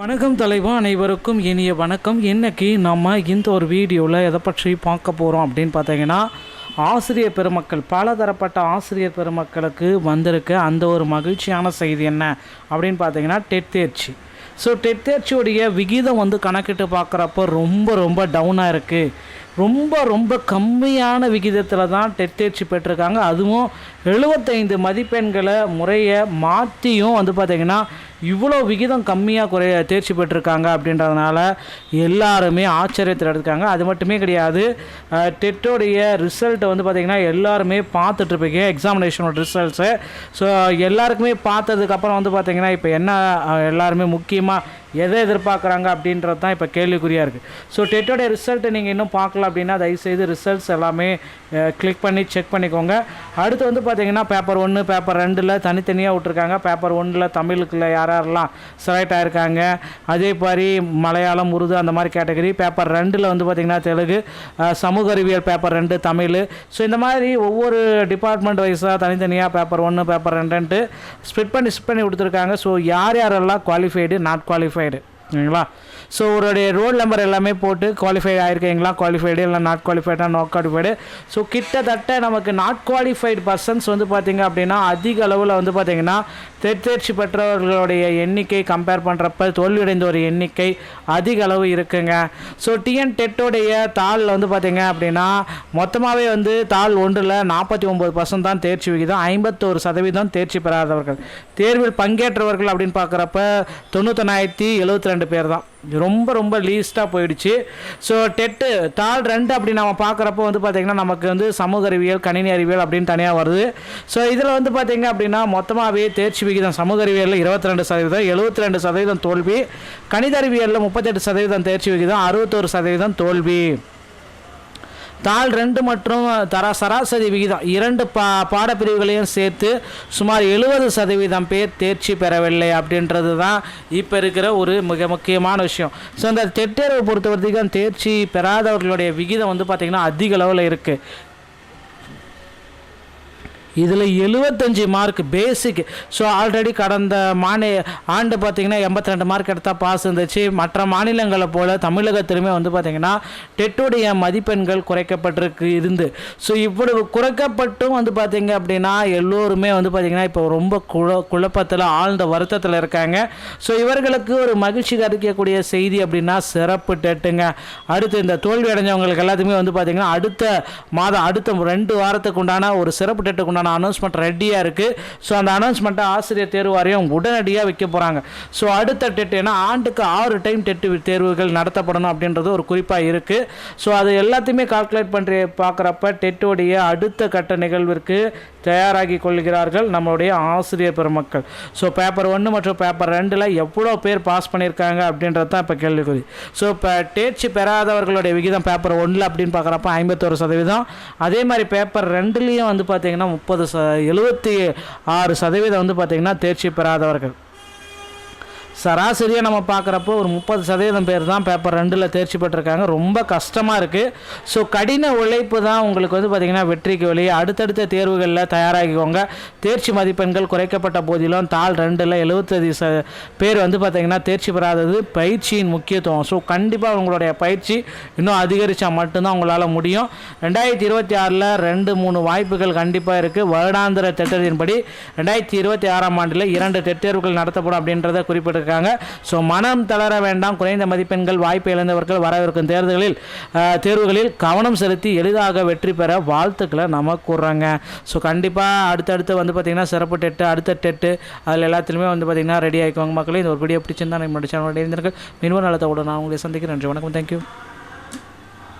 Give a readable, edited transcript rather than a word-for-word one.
வணக்கம் தலைவா, அனைவருக்கும் இனிய வணக்கம். இன்றைக்கி நம்ம இந்த ஒரு வீடியோவில் எதை பற்றி பார்க்க போகிறோம் அப்படின்னு பார்த்தீங்கன்னா, ஆசிரியர் பெருமக்கள், பலதரப்பட்ட ஆசிரியர் பெருமக்களுக்கு வந்திருக்க அந்த ஒரு மகிழ்ச்சியான செய்தி என்ன அப்படின்னு பார்த்தீங்கன்னா, டெட் தேர்ச்சி. ஸோ டெட் தேர்ச்சியோடைய விகிதம் கணக்கிட்டு பார்க்குறப்போ ரொம்ப டவுனாக இருக்குது. ரொம்ப கம்மியான விகிதத்தில் தான் டெட் தேர்ச்சி பெற்றிருக்காங்க. அதுவும் 75 மதிப்பெண்களை முறையை மாற்றியும் பார்த்திங்கன்னா இவ்வளோ விகிதம் கம்மியாக தேர்ச்சி பெற்றிருக்காங்க. அப்படின்றதுனால எல்லாருமே ஆச்சரியத்தில் எடுத்துக்காங்க. அது மட்டுமே கிடையாது, டெட்டோடைய ரிசல்ட்டை பார்த்திங்கன்னா எல்லாருமே பார்த்துட்ருப்பீங்க, எக்ஸாமினேஷனோட ரிசல்ட்ஸு. ஸோ எல்லாருக்குமே பார்த்ததுக்கப்புறம் பார்த்திங்கன்னா இப்போ என்ன எல்லாருமே முக்கியமாக எதை எதிர்பார்க்குறாங்க அப்படின்றது தான் இப்போ கேள்விக்குறியாக இருக்குது. ஸோ டெட்டோடைய ரிசல்ட்டை நீங்கள் இன்னும் பார்க்கல அப்படின்னா தயவுசெய்து ரிசல்ட்ஸ் எல்லாமே கிளிக் பண்ணி செக் பண்ணிக்கோங்க. அடுத்து பார்த்திங்கன்னா பேப்பர் 1 பேப்பர் 2ல் தனித்தனியாக விட்ருக்காங்க. பேப்பர் 1ல் தமிழுக்குள்ள யாரெல்லாம் செலக்ட் ஆகிருக்காங்க, அதே மாதிரி மலையாளம், உருது அந்த மாதிரி கேட்டகரி. பேப்பர் 2ல் பார்த்திங்கன்னா தெலுங்கு, சமூக அறிவியல் பேப்பர் 2 தமிழ். ஸோ இந்த மாதிரி ஒவ்வொரு டிபார்ட்மெண்ட் வைஸாக தனித்தனியாக பேப்பர் 1 பேப்பர் 2 ஸ்ப்ளிட் பண்ணி கொடுத்துருக்காங்க. ஸோ யாரெல்லாம் குவாலிஃபைடு, நாட் குவாலிஃபைடு சரிங்களா. ஸோ அவருடைய ரோல் நம்பர் எல்லாமே போட்டு குவாலிஃபைடு ஆகிருக்கீங்களா, குவாலிஃபைடு இல்லை நாட் குவாலிஃபைடா, நாட் குவாலிஃபைடு. ஸோ கிட்டத்தட்ட நமக்கு நாட் குவாலிஃபைடு பர்சன்ஸ் பார்த்திங்க அப்படின்னா அதிக அளவில் பார்த்திங்கன்னா தேர்ச்சி பெற்றவர்களுடைய எண்ணிக்கை கம்பேர் பண்ணுறப்ப தோல்வியடைந்த ஒரு எண்ணிக்கை அதிக அளவு இருக்குங்க. ஸோ டிஎன் டெட்டோடைய தாளில் பார்த்திங்க அப்படின்னா மொத்தமாகவே தாள் 1ல் 49% தான் தேர்ச்சி விகிதம், 51% தேர்ச்சி பெறாதவர்கள். தேர்வில் பங்கேற்றவர்கள் அப்படின்னு பார்க்குறப்ப 99,072 பேர் தான். ரொம்ப லீஸ்ட்டாக போயிடுச்சு. ஸோ டெட்டு தாள் 2 அப்படி நம்ம பார்க்குறப்போ பார்த்திங்கன்னா நமக்கு சமூக அறிவியல், கணினி அறிவியல் அப்படின்னு தனியாக வருது. ஸோ இதில் பார்த்திங்க அப்படின்னா மொத்தமாகவே தேர்ச்சி விகிதம் சமூக அறிவியலில் 22%, 72% தோல்வி. கணித அறிவியலில் 38% தேர்ச்சி விகிதம், 61% தோல்வி. தாள் 2 மற்றும் சராசரி விகிதம் 2 பாடப்பிரிவுகளையும் சேர்த்து சுமார் 70% பேர் தேர்ச்சி பெறவில்லை அப்படின்றது தான் இப்போ இருக்கிற ஒரு மிக முக்கியமான விஷயம். ஸோ இந்த டெட் தேர்வை பொறுத்த வரைக்கும் தேர்ச்சி பெறாதவர்களுடைய விகிதம் பார்த்திங்கன்னா அதிக அளவில் இருக்குது. இதில் 75 மார்க் பேசிக். ஸோ ஆல்ரெடி கடந்த ஆண்டு பார்த்திங்கன்னா 82 மார்க் எடுத்தால் பாஸ் இருந்துச்சு. மற்ற மாநிலங்களை போல் தமிழகத்திலுமே பார்த்திங்கன்னா டெட்டுடைய மதிப்பெண்கள் குறைக்கப்பட்டிருக்கு. ஸோ இவ்வளவு குறைக்கப்பட்டும் பார்த்திங்க அப்படின்னா எல்லோருமே பார்த்திங்கன்னா இப்போ ரொம்ப குழப்பத்தில் ஆழ்ந்த வருத்தத்தில் இருக்காங்க. ஸோ இவர்களுக்கு ஒரு மகிழ்ச்சி கிடைக்கக்கூடிய செய்தி அப்படின்னா சிறப்பு டெட்டுங்க. அடுத்து இந்த தோல்வி அடைஞ்சவங்களுக்கு எல்லாத்துக்குமே பார்த்திங்கன்னா அடுத்த 2 வாரத்துக்கு உண்டான ஒரு சிறப்பு டெட்டுக்கு உண்டான அனௌன்ஸ்மெண்ட் ரெடியாக இருக்குது. ஸோ அந்த அனௌன்ஸ்மெண்ட்டை ஆசிரியர் தேர்வு வாரியம் உடனடியாக வைக்க போகிறாங்க. ஸோ அடுத்த டெட் ஏன்னா ஆண்டுக்கு 6 டைம் டெட் தேர்வுகள் நடத்தப்படணும் அப்படின்றது ஒரு குறிப்பாக இருக்குது. ஸோ அது எல்லாத்தையுமே கால்குலேட் பண்ணி பார்க்குறப்ப டெட்டோடைய அடுத்த கட்ட நிகழ்விற்கு தயாராகி கொள்கிறார்கள் நம்மளுடைய ஆசிரியர் பெருமக்கள். ஸோ பேப்பர் 1 மற்றும் பேப்பர் 2ல் எவ்வளோ பேர் பாஸ் பண்ணியிருக்காங்க அப்படின்றது தான் இப்போ கேள்விக்குறி. ஸோ இப்போ தேர்ச்சி பெறாதவர்களுடைய விகிதம் பேப்பர் 1ல் அப்படின்னு பார்க்குறப்ப 51%. அதே மாதிரி பேப்பர் 2லேயும் பார்த்திங்கன்னா 76% பார்த்திங்கன்னா தேர்ச்சி பெறாதவர்கள். சராசரியாக நம்ம பார்க்குறப்போ ஒரு 30% பேர் தான் பேப்பர் 2ல் தேர்ச்சி பெற்றிருக்காங்க. ரொம்ப கஷ்டமாக இருக்குது. ஸோ கடின உழைப்பு தான் உங்களுக்கு பார்த்திங்கன்னா வெற்றிக்கு வழி. அடுத்தடுத்த தேர்வுகளில் தயாராகிக்கோங்க. தேர்ச்சி மதிப்பெண்கள் குறைக்கப்பட்ட போதிலும் தாள் 2ல் 75 பேர் பார்த்திங்கன்னா தேர்ச்சி பெறாதது பயிற்சியின் முக்கியத்துவம். ஸோ கண்டிப்பாக உங்களுடைய பயிற்சி இன்னும் அதிகரித்தா மட்டும்தான் உங்களால் முடியும். 2026ல் 2-3 வாய்ப்புகள் கண்டிப்பாக இருக்குது. வருடாந்திர திட்டத்தின்படி 2026ஆம் ஆண்டில் 2 டெட் தேர்வுகள் நடத்தப்படும் அப்படின்றத குறிப்பிட்டிருக்காங்க. ஸோ மனம் தளர வேண்டாம். குறைந்த மதிப்பெண்கள் வாய்ப்பு இழந்தவர்கள் வரவிருக்கும் தேர்வுகளில் கவனம் செலுத்தி எளிதாக வெற்றி பெற வாழ்த்துக்களை நம்ம கூறுறாங்க. ஸோ கண்டிப்பாக அடுத்தடுத்து பார்த்திங்கன்னா சிறப்பு டெட்டு, அடுத்த டெட்டு அதில் எல்லாத்துலேயுமே பார்த்திங்கன்னா ரெடி ஆகிக்குவாங்க மக்களே. இந்த ஒரு வீடியோ பிடிச்சிருந்தா நம்ம சேனலோட இருந்திருக்கு. மீண்டும் நலத்தோடு நான் உங்களை சந்திக்கிறேன். நன்றி, வணக்கம், தேங்க்யூ.